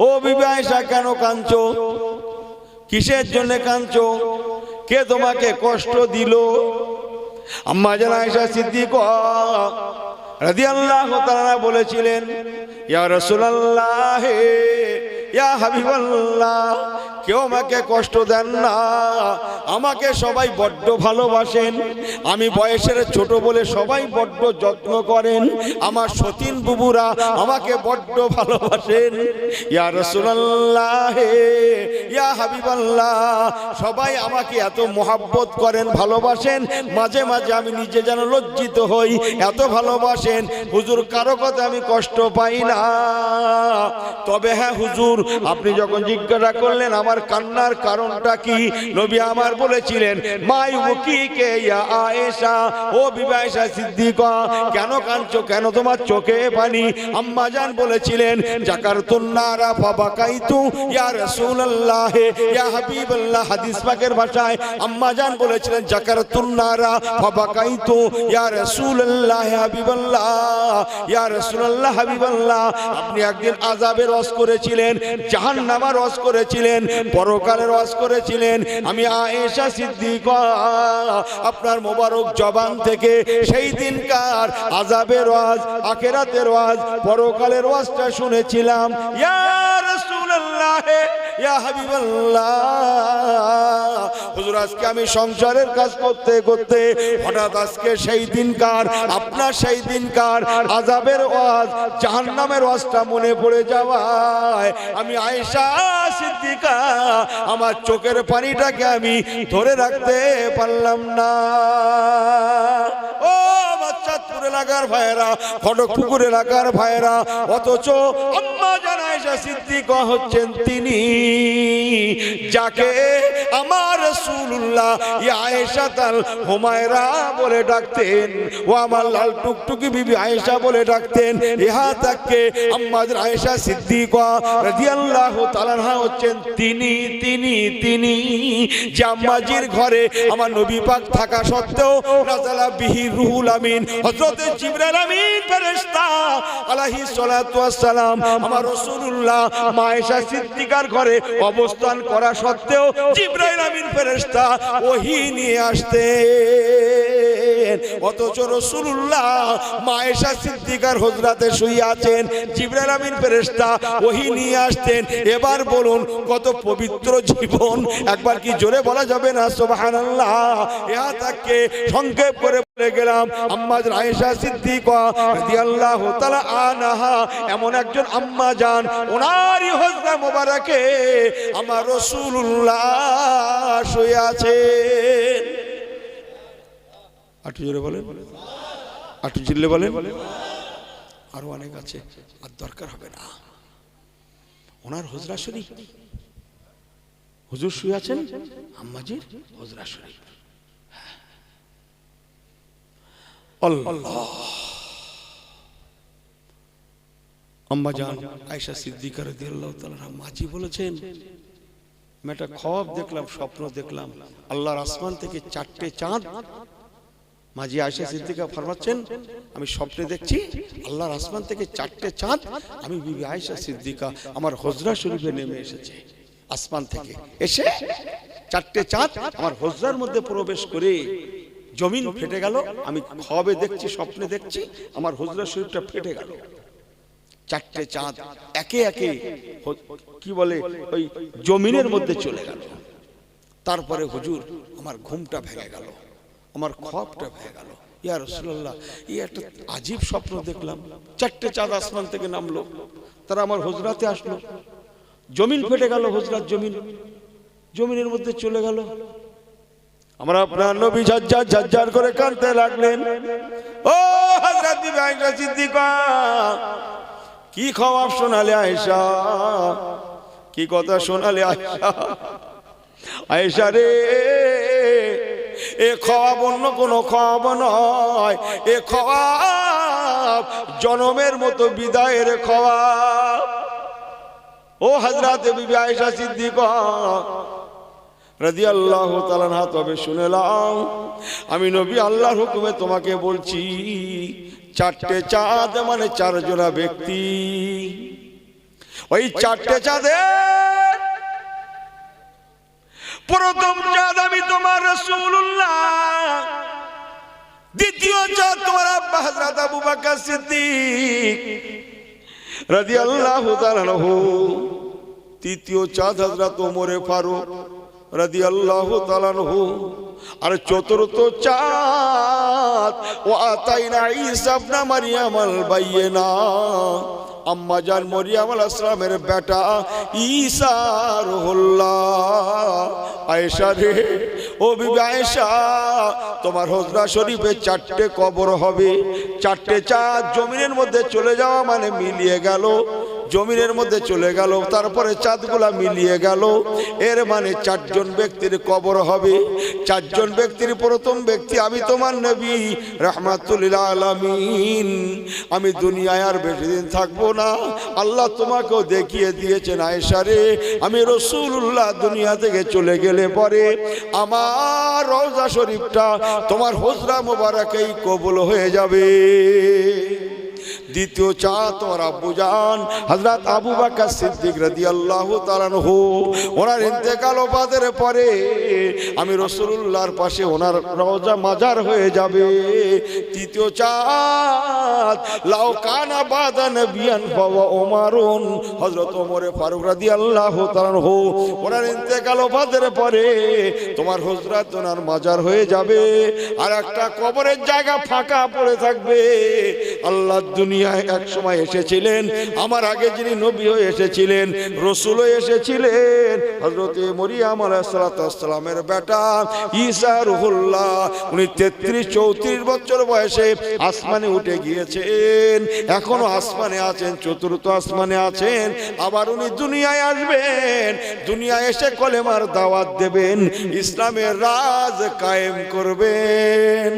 ও বিবি আয়েশা কেন কাঁদছো? কিসের জন্য কাঁদছো? কে তোমাকে কষ্ট দিল? আম্মা জান আয়েশা সিদ্দিকা রাদিয়াল্লাহু তাআলা বলেছিলেন, ইয়া রাসূলুল্লাহ, ইয়া হাবিবাল্লাহ, কেউ আমাকে কষ্ট দেন না। আমাকে সবাই বড্ড ভালোবাসেন। আমি বয়সের ছোট বলে সবাই বড্ড যত্ন করেন। আমার সতীন বুবুরা আমাকে বড্ড ভালোবাসেন। ইয়া রাসূলুল্লাহ, ইয়া হাবিবাল্লাহ, সবাই আমাকে এত মোহাব্বত করেন, ভালোবাসেন, মাঝে মাঝে আমি নিজে যেন লজ্জিত হই, এত ভালোবাসেন। হুজুর কারো কথা আমি কষ্ট পাই না। তবে হ্যাঁ হুজুর, আপনি যখন জিজ্ঞাসা করলেন আমার কান্নার কারণটা কি, নবী আমার বলেছিলেন, মায়ুবুকি কে ইয়া আয়েশা, ও বিবি আয়েশা সিদ্দিকা কেন কাঁদছো, কেন তোমার চোখে পানি? আম্মা জান বলেছিলেন, জাকারতুন নারা ফাবাকাইতু ইয়া রাসূলুল্লাহ ইয়া হাবিবাল্লাহ। হাদিস পাকের ভাষায় আম্মা জান বলেছিলেন, জাকারতুন নারা ফাবাকাইতু ইয়া রাসূলুল্লাহ হাবিবাল্লাহ, ইয়া রাসূলুল্লাহ হাবিবাল্লাহ। আপনি একদিন আযাবের ওয়াজ করেছিলেন, জাহান্নামের ওয়াজ করেছিলেন, পরকালের ওয়াজ করেছিলেন। আমি আয়েশা সিদ্দিকা আপনার মোবারক জবান থেকে সেই দিনকার আযাবের ওয়াজ, আখিরাতের ওয়াজ, পরকালের ওয়াজটা শুনেছিলাম। ইয়া রাসূলুল্লাহ, ইয়া হাবিবাল্লাহ, হুজুর আজকে আমি সংসারের কাজ করতে করতে হঠাৎ আজকে সেই দিনকার, আপনার সেই দিনকার আযাবের ওয়াজ, জাহান্নামের ওয়াজটা মনে পড়ে যাওয়ায় আমি আয়েশা সিদ্দিকা আমার চোখের পানিটাকে আমি ধরে রাখতে পারলাম না। ও চাঁদপুর এলাকার ভাইয়েরা, খড়গপুর এলাকার ভাইয়েরা, অথচ আম্মা জান আয়েশা সিদ্দিকা হচ্ছেন তিনি যাকে আমার রাসূলুল্লাহ ইয়া আয়েশা তাল হুমায়রা বলে ডাকতেন, ও আমার লাল টুকটুকি বিবি আয়েশা বলে ডাকতেন। ইহা তাকে আম্মা জান আয়েশা সিদ্দিকা রাদিয়াল্লাহু তাআলা আনহা হচ্ছেন তিনি তিনি তিনি যে আম্মাজির ঘরে আমার নবী পাক থাকা সত্ত্বেও নাযালা বিহি রুহুল আমিন, হযরত জিবরাইল আমিন ফেরেশতা আলাইহিস সালাতু ওয়াস সালাম আমার রাসূলুল্লাহ মা আয়েশা সিদ্দিকার ঘরে অবস্থান করা সত্ত্বেও জিবরাইল আমিন ফেরেশতা ওহী নিয়ে আসতেন। অথচ রাসূলুল্লাহ মা আয়েশা সিদ্দিকার হুজরাতে শুয়ে আছেন, জিবরাইল আমিন ফেরেশতা ওহী নিয়ে আসতেন। এবার বলুন কত পবিত্র জীবন, একবার কি জোরে বলা যাবে না সুবহানাল্লাহ? ইয়া তাকে সংক্ষেপ করে বলে গেলাম আম্মা জান আয়েশা সিদ্দিকা রাদিয়াল্লাহু তাআলা আনহা এমন একজন আম্মা জান, ওনারই হুজরা মোবারকে আমার রাসূলুল্লাহ শুয়ে আছেন। আটু জোরে বলেন, আটু চিল্লে বলেন। আরো অনেক আছে, আর দরকার হবে না। ওনার হুজরা শরীফ, হুজুর শুয়ে আছেন আম্মাজির হুজরা শরীফ। আল্লাহ, আম্মা জান আয়েশা সিদ্দিকা রাদিয়াল্লাহু তাআলা মাঝি বলেছেন, আমি একটা খ্বাব দেখলাম, স্বপ্ন দেখলাম, আল্লাহর আসমান থেকে 4টে চাঁদ। মাঝি আয়েশা সিদ্দিকা ফরমাচ্ছেন, আমি স্বপ্নে দেখছি আল্লাহর আসমান থেকে 4টে চাঁদ আমি বিবি আয়েশা সিদ্দিকা আমার হুজরা শরীফে নেমে এসেছে। আসমান থেকে এসে 4টে চাঁদ আমার হুজরার মধ্যে প্রবেশ করে জমিন ফেটে গেল। আমি খ্বাবে দেখছি, স্বপ্নে দেখছি আমার হুজরা শরীফটা ফেটে গেল। 4টে চাঁদ একে একে কি বলে ওই জমিনের মধ্যে চলে গেল। তারপরে হুজুর আমার ঘুমটা ভেঙে গেল, আমার খ্বাবটা ভেঙে গেল। ইয়া রাসূলুল্লাহ, এই একটা আজীব স্বপ্ন দেখলাম। 4টে চাঁদ আসমান থেকে নামলো, তারা আমার হুজরাতে আসলো, জমিন ফেটে গেল, হুজরাত জমিন, জমিনের মধ্যে চলে গেল। আমরা আপনার নবী ঝরঝর ঝরঝর করে কাঁদতে লাগলেন। ও হযরত বিবি আয়েশা সিদ্দিকা, কি খবর শোনালে আয়েশা, কি কথা শোনালে আয়েশা? আয়েশা রে, এ খবর অন্য কোনো খবর নয়, এ খবর জনমের মতো বিদায়ের খবর। ও হযরত বিবি আয়েশা সিদ্দিকা রাদিয়াল্লাহু তাআলা আনহা, তবে শুনে নাও, আমি নবী আল্লাহর হুকুমে তোমাকে বলছি, 4টে চাঁদ মানে 4 জনা ব্যক্তি। ওই 4টে চাঁদে প্রথম চাঁদ আমি তোমার রাসূলুল্লাহ, দ্বিতীয় চাঁদ তোমার আব্বা হযরত আবু বকর সিদ্দিক রাদিয়াল্লাহু তাআলা আনহু, তৃতীয় চাঁদ হযরত ওমর ফারুক রাদিয়াল্লাহু তাআলা আনহু, আর চতুর্থ চাঁদ ও আতাইনা ঈসা ইবনে মারইয়াম আল বাইয়িনা, আম্মা জান মরিয়ম আলাইহিস সালামের বেটা ঈসা রুহুল্লাহ। আয়েশা রে, ও বিবি আয়েশা, তোমার হুজরা শরীফে 4টে কবর হবে। 4টে চাঁদ জমিনের মধ্যে চলে যাওয়া মানে মিলিয়ে গেল, জমিনের মধ্যে চলে গেল, তারপরে চাঁদগুলা মিলিয়ে গেল, এর মানে 4 জন ব্যক্তির কবর হবে। 4 জন ব্যক্তির প্রথম ব্যক্তি আমি তোমার নবী রাহমাতুল লিল আলামিন। আমি দুনিয়ায় আর বেশি দিন থাকবো না, আল্লাহ তোমাকেও দেখিয়ে দিয়েছেন আয়েশা রে, আমি রাসূলুল্লাহ দুনিয়া থেকে চলে গেলে পরে আমার রওজা শরীফটা তোমার হুজরা মোবারকেই কবুল হয়ে যাবে। দ্বিতীয় চাঁদ তোমার আব্বুজান হযরত আবু বকর সিদ্দিক রাদিয়াল্লাহু তাআলা আনহু, ওনার ইন্তেকাল ওফাতের পরে আমি রাসূলুল্লাহর পাশে ওনার রওজা মাজার হয়ে যাবে। তৃতীয় চাঁদ লাউ কানা বাদা নবিয়ান ফাওয়া ওমরুন, হযরত ওমর ফারুক রাদিয়াল্লাহু তাআলা আনহু, ওনার ইন্তেকাল ওফাতের পরে তোমার হুজরাত ওনার মাজার হয়ে যাবে, আর একটা কবরের জায়গা ফাঁকা পড়ে থাকবে। আল্লাহ দুনিয়ায় এক সময় এসেছিলেন, আমার আগে যিনি নবী হয়ে এসেছিলেন, রাসূল হয়ে এসেছিলেন, হযরত মরিয়ম আলাইহিস সালামের বেটা ঈসা রূহুল্লাহ, উনি 33-34 বছর বয়সে আসমানে উঠে গিয়েছেন, এখনো আসমানে আছেন, চতুর্থ আসমানে আছেন। আবার উনি দুনিয়ায় আসবেন, দুনিয়ায় এসে কলেমার দাওয়াত দেবেন, ইসলামের রাজ কায়েম করবেন।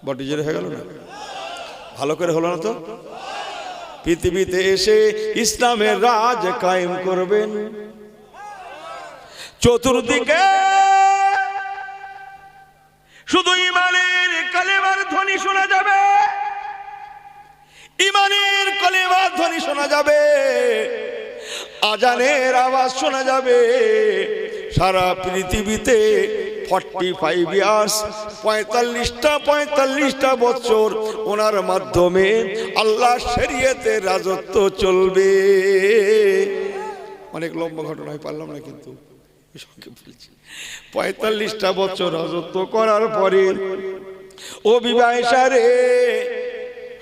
বডি জোরে হয়ে গেল না? ভালো করে হলো না তো? পৃথিবীতে এসে ইসলামের রাজ কায়েম করবেন। চতুর্দিকে শুধু ইমানের কালেমার ধ্বনি শোনা যাবে, ইমানের কালেমার ধ্বনি শোনা যাবে, আজানের আওয়াজ শোনা যাবে। সারা পৃথিবীতে 45 ইয়ার্স 45টা বছর ওনার মাধ্যমে আল্লাহ শরীয়তের রাজত্ব চলবে। অনেক লম্বা ঘটনা, পারলাম না কিন্তু 45টা বছর রাজত্ব করার পরে ও বিবাহিসা রে,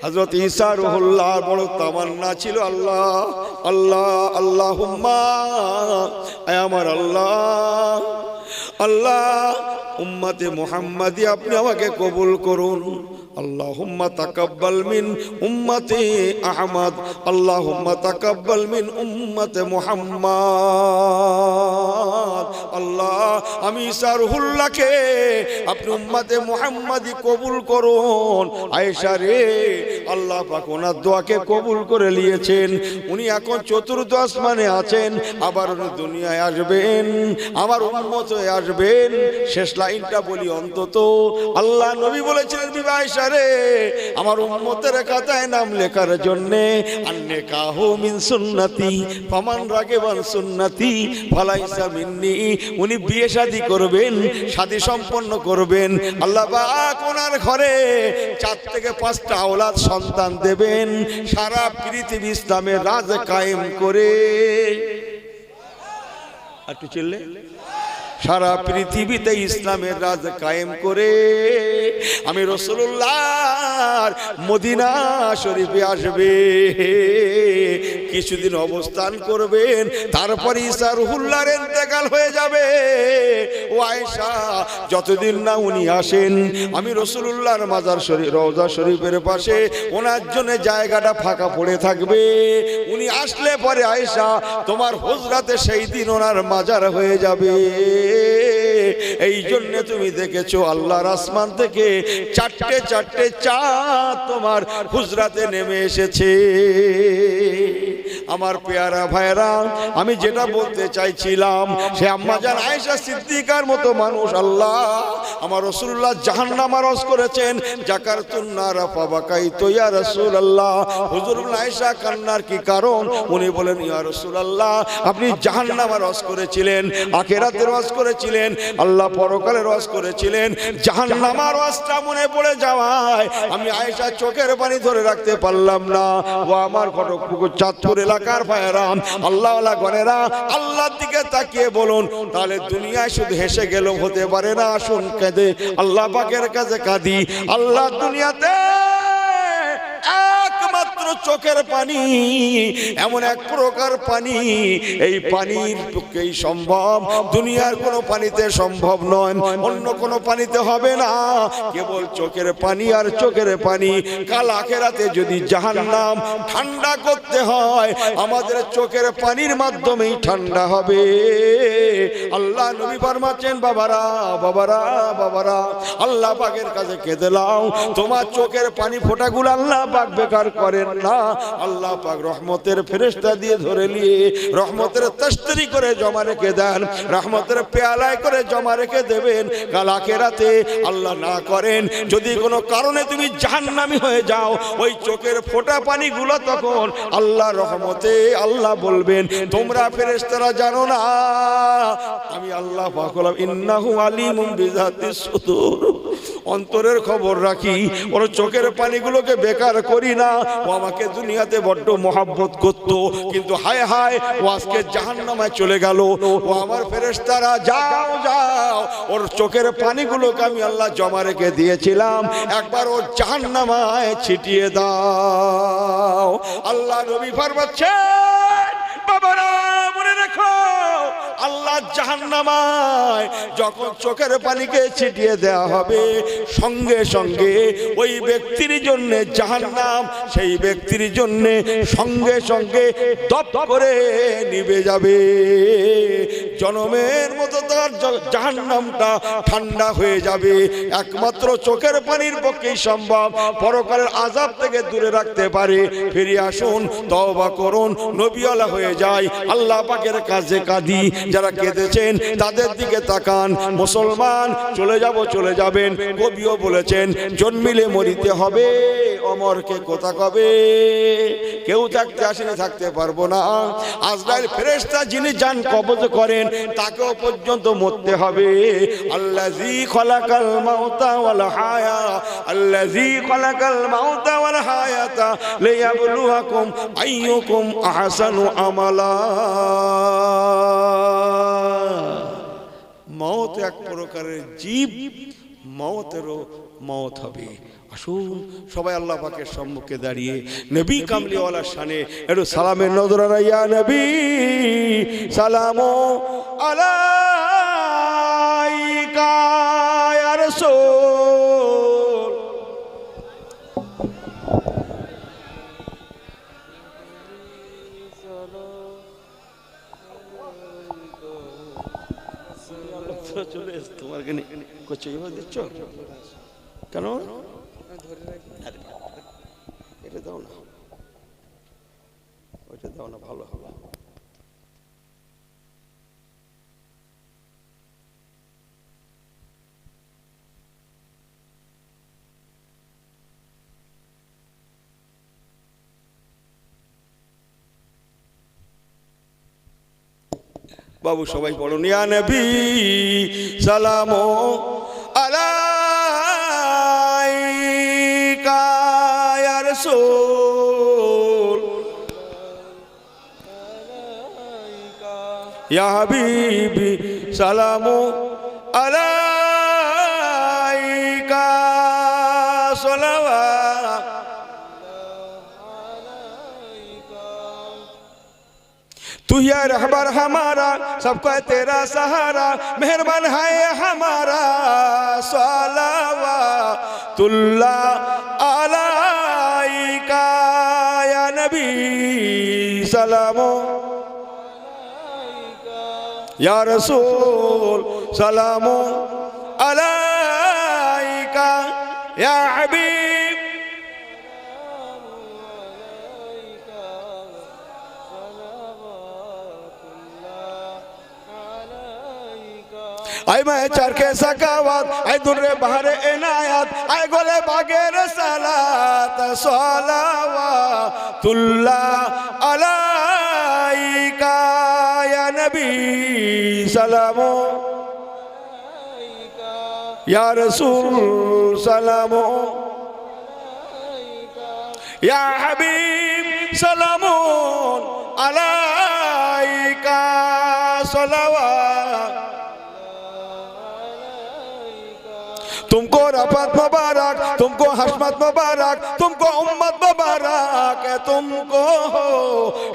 হযরত ঈসা রূহুল্লাহর বড় তামান্না ছিল, আল্লাহ আল্লাহ আল্লাহুম্মা, আয় আমার আল্লাহ, আল্লাহ উম্মতে মুহাম্মাদি আপনি আমাকে কবুল করুন। আল্লাহুম্মা তাকাব্বাল মিন উম্মতি আহমদ, আল্লাহুম্মা তাকাব্বাল মিন উম্মতি মুহাম্মদ। আল্লাহ আমি ঈসা রূহুল্লাহকে আপনি উম্মতে মুহাম্মাদি কবুল করুন। আয়েশা রে, আল্লাহ পাক ওনার দোয়াকে কবুল করে নিয়েছেন, উনি এখন চতুর্থ আসমানে আছেন, আবার উনি দুনিয়ায় আসবেন, আমার উম্মত হয়ে আসবেন। শেষ লাইনটা বলি অন্তত, আল্লাহ নবী বলেছিলেন বিবাহিসা রে, আমার উম্মতের খাতায় নাম লেখার জন্য আন্নিকাহু মিন সুন্নতি ফামান রাগিবান সুন্নতি ফালাইসা মিন্নি, উনি বিয়ে শাদী করবেন, শাদী সম্পন্ন করবেন, আল্লাহ পাক ওনার ঘরে 4 থেকে 5টা আওলাদ সন্তান দেবেন, সারা পৃথিবী ইসলামের রাজ কায়েম করে। একটু চিল্লে, সারা পৃথিবীতে ইসলামের রাজ কায়েম করে আমি রাসূলুল্লাহর মদিনা শরীফে আসবে, কিছুদিন অবস্থান করবেন, তারপর ঈসা রূহুল্লাহর ইন্তেকাল হয়ে যাবে। ও আয়েশা, যতদিন না উনি আসেন আমি রাসূলুল্লাহর মাজার শরীফ রওজা শরীফের পাশে ওনার জন্য জায়গাটা ফাঁকা পড়ে থাকবে। উনি আসলে পরে আয়েশা তোমার হুজরাতে সেই দিন ওনার মাজার হয়ে যাবে। এই জন্য তুমি দেখেছো আল্লাহর আসমান থেকে 4টে চাঁদ তোমার হুজরাতে নেমে এসেছে। আমার পেয়ারা ভাইরা, আমি যেটা বলতে চাইছিলাম, সে আম্মাজান আয়েশা সিদ্দিকার মতো মানুষ আল্লাহ আমার রাসূলুল্লাহ জাহান্নাম আরজ করেছেন, জাকারতুন নারা ফাবাকাইতু ইয়া রাসূলুল্লাহ। হুজুর আয়েশা কান্নার কি কারণ? উনি বলেন, ইয়া রাসূলুল্লাহ আপনি জাহান্নাম আরজ করেছিলেন, আখিরাতের আরজ করেছিলেন, আল্লাহ পরকালের আরজ করেছিলেন, জাহান্নাম আরজটা মনে পড়ে যাওয়ায় আমি আয়েশা চোখের পানি ধরে রাখতে পারলাম না। ও আমার ঘটকপুকুর চাঁদপুর এলাকার ভাইয়েরা, আল্লাহওয়ালা গণেরা, আল্লাহর দিকে তাকিয়ে বলুন, তাহলে দুনিয়ায় শুধু হেসে গেল হতে পারে না, আসুন কেঁদে আল্লাহ পাকের কাছে কাঁদি। আল্লাহ দুনিয়াতে একমাত্র চোখের পানি, এমন এক প্রকার পানি, এই পানির পক্ষেই সম্ভব, দুনিয়ার কোনো পানিতে সম্ভব নয়, অন্য কোনো পানিতে হবে না, কেবল চোখের পানি আর চোখের পানি। কাল আখিরাতে যদি জাহান্নাম ঠান্ডা করতে হয়, আমাদের চোখের পানির মাধ্যমেই ঠান্ডা হবে। আল্লাহ নবী ফরমাচ্ছেন, বাবারা বাবারা বাবারা, আল্লাহ পাকের কাছে কেঁদে লাও, তোমার চোখের পানি ফোঁটাগুলো আল্লাহ পাক বেকার করেন না। আল্লাহ পাক রহমতের ফেরেশতা দিয়ে ধরে নিয়ে রহমতের তশতরি করে জমা রেখে দেন, রহমতের পেয়ালায় করে জমা রেখে দেবেন। কাল আখিরাতে আল্লাহ না করেন যদি কোনো কারণে তুমি জাহান্নামী হয়ে যাও, ওই চোখের ফোঁটা পানিগুলো তখন আল্লাহ রহমতে আল্লাহ বলবেন তোমরা ফেরেশতারা জানো না আমি আল্লাহ পাক হলাম ইন্নাহু আলিমুম বিযাতিস সুদূর, অন্তরের খবর রাখি। ওর চোখের পানিগুলোকে বেকার করি না। ও আমাকে দুনিয়াতে বড্ড মহব্বত করত, কিন্তু হায় হায় ও আজকে জাহান্নামে চলে গেল। ও আমার ফেরেশতারা যাও যাও, ওর চোখের পানিগুলোকে আমি আল্লাহ জমা রেখে দিয়েছিলাম, একবার ওর জাহান্নামায় ছিটিয়ে দাও। আল্লাহ নবী ফরমাচ্ছেন বাবারা মনে রাখো, আল্লাহ জাহান্নামায় যখন চোখের পানিকে ছিটিয়ে দেওয়া হবে সঙ্গে সঙ্গে ওই ব্যক্তির জন্য জাহান্নাম সেই ব্যক্তির জন্য সঙ্গে সঙ্গে দপ করে নিভে যাবে। জনমের মতো তার জাহান্নামটা ঠান্ডা হয়ে যাবে। একমাত্র চোখের পানির পক্ষেই সম্ভব পরকালের আযাব থেকে দূরে রাখতে পারে। ফিরে আসুন, তওবা করুন, নবীওয়ালা হয়ে যায়। আল্লাহ পাকের কাছে কাঁদি, যারা কেঁদেছেন তাদের দিকে তাকান। মুসলমান চলে যাব চলে যাবেন, কবিও বলেছেন জন্মিলে মরিতে হবে, অমরকে কোথা কবে। কেউ থাকতে আসেনি, থাকতে পারবো না। আজরাইল ফেরেশতা যিনি জান কবজ করেন তাকেও পর্যন্ত মরতে হবে। আল্লাযী খালাকাল মাউতা ওয়াল হায়া, আল্লাযী খালাকাল মাউতা ওয়াল হায়াতা লিয়াবলুয়াকুম আইয়ুকুম আহসানু আমালা। মওত এক প্রকারের জীব, মওতেরও মওত হবে। আসুন সবাই আল্লাহ পাকের সম্মুখে দাঁড়িয়ে নবী কামলিওয়ালার শানে একটু সালামের নজরানা। ইয়া নবী সালামু আলাইকা ইয়া রাসূল, চলে এসে তোমার কেন করছো দিচ্ছ কেন? এটা দাও না, ওইটা দাও না, ভালো হবে। বাবু সবাই পড়ুন ইয়া নবী সালামু আলাইকা ইয়া রাসূল, ইয়া হাবিবি সালামু আলাইকা সালাওয়াত। तू ही रहबर हमारा, सबका तेरा सहारा, मेहरबान है हमारा सलावतुल्लाह अलैका या नबी सलामो या रसूल सलामो अलैका या हबीब। आय मैं चरखे सकावत, आय दुर्रे बहरे इनायत, आय गोले बागेर सलात सलावतुल्लाह अलैका या नबी सलामो या रसूल सलामो या हबीब सलामो अलैका सलावत। तुमको रफ़त मुबारक, तुमको हशमत मुबारक, तुमको उम्मत मुबारक, तुमको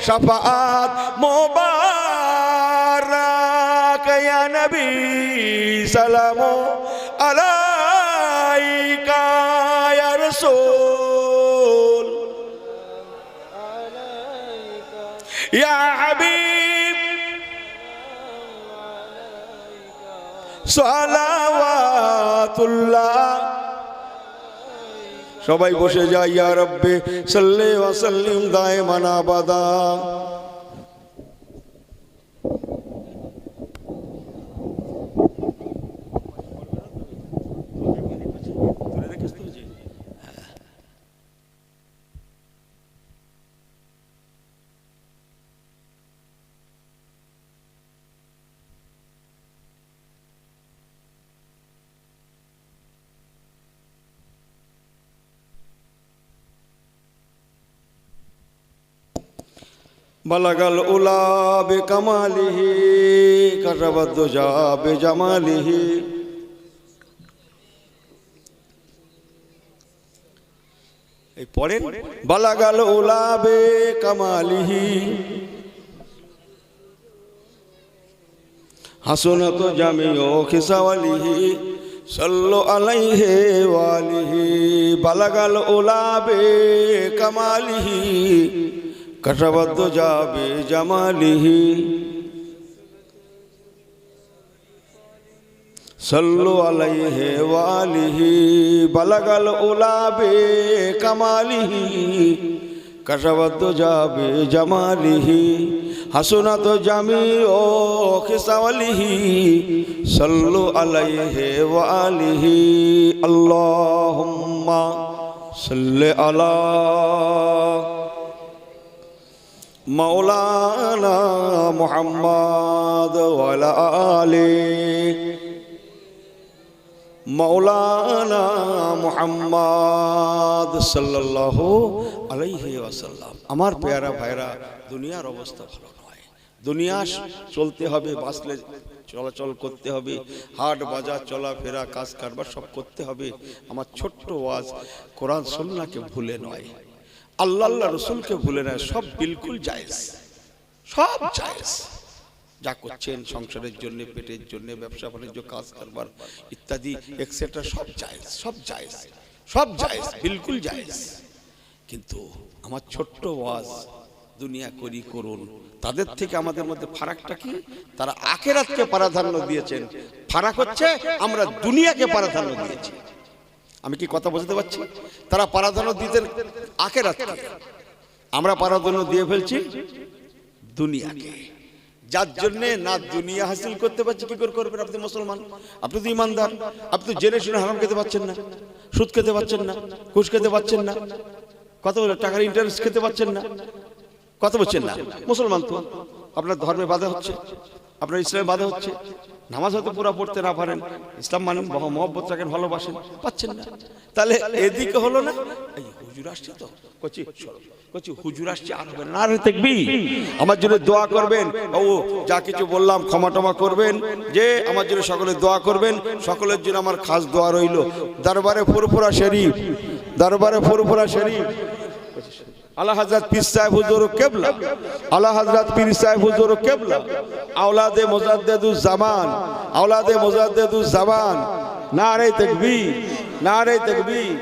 शफाअत मुबारक या नबी सलामो अलैका या रसूल या हबीब सलावतुल्लाह সবাই বসে যাই। ইয়া রব্বে সাল্লি ওয়া সাল্লিম দাইমান আবাদা। বালাগাল উলা বিকামালিহি কাশাফাদ দুজা বিজামালিহি। এই পড়েন বালাগাল উলা বিকামালিহি হাসনাত জামিউ খিসাওয়ালিহি সাল্লু আলাইহি ওয়ালিহি। বালাগাল উলা বিকামালিহি কাশাফাদ দুজা বিজামালিহি সাল্লু আলাইহি ওয়ালিহি। বালাগাল উলা বিকামালিহি কাশাফাদ দুজা বিজামালিহি হাসনাত জামিউ খিসাওয়ালিহি সাল্লু আলাইহি ওয়ালিহি। আল্লাহুম্মা সাল্লি আলা মাওলানা মুহাম্মদ ওয়া আলা আলি মাওলানা মুহাম্মদ সাল্লাল্লাহু আলাইহি ওয়াসাল্লাম। আমার পেয়ারা ভাইরা, দুনিয়ার অবস্থা ভালো নয়। দুনিয়া চলতে হবে, বাঁচলে চলাচল করতে হবে, হাট বাজার চলাফেরা কাজ কারবার সব করতে হবে। আমার ছোট্ট ওয়াজ, কোরআন সুন্নাহকে ভুলে নয়, আল্লাহ আল্লাহ রসুলকে ভুলে নয়। সব বিলকুল জায়েজ, সব জায়েজ। যা করছেন সংসারের জন্য, পেটের জন্য, ব্যবসা বাণিজ্য কাজ কারবার ইত্যাদি এক্সেট্রা সব জায়েজ, সব জায়েজ, সব জায়েজ, বিলকুল জায়েজ। কিন্তু আমার ছোট্ট ওয়াজ, দুনিয়া করি করুন, তাদের থেকে আমাদের মধ্যে ফারাকটা কি? তারা আখিরাতকে প্রাধান্য দিয়েছেন, ফারাক হচ্ছে আমরা দুনিয়াকে প্রাধান্য দিয়েছি। আমি কি কথা বুঝতে পারছি? তারা প্রাধান্য দিতেন আখিরাতকে, আমরা প্রাধান্য দিয়ে ফেলছি দুনিয়াকে। যার জন্য না দুনিয়া হাসিল করতে পারছি, কি করে করবেন? আপনি মুসলমান, আপনি তো ইমানদার, আপনি তো জেনে শুনে হারাম খেতে পাচ্ছেন না, সুদ খেতে পাচ্ছেন না, ঘুষ খেতে পাচ্ছেন না, কত বলে টাকার ইন্টারেস্ট খেতে পাচ্ছেন না, কথা বলছেন না। মুসলমান তো আপনার ধর্মে বাধা হচ্ছে, আপনার ইসলামে বাধা হচ্ছে, নামাজ হয়তো পুরো পড়তে না পারেন, ইসলাম মানেন, মহব্বত রাখেন, ভালোবাসেন, পাচ্ছেন না। তাহলে এদিকে হলো না, এই হুজুর আসছে তো কচি কচি হুজুর আসছে, আর হবে না, তাকবীর। আমার জন্য দোয়া করবেন, ও যা কিছু বললাম ক্ষমা টমা করবেন, যে আমার জন্য সকলে দোয়া করবেন। সকলের জন্য আমার খাস দোয়া রইল। দরবারে ফুরফুরা শরীফ, দরবারে ফুরফুরা শরীফ, আলা হযরত পীর সাহেব হুজুর কিবলা, আলা হযরত পীর সাহেব হুজুর কিবলা, আওলাদে মুজাদ্দিদুজ জামান, আওলাদে মুজাদ্দিদুজ জামান। নারে তাকবীর, নারে তাকবীর।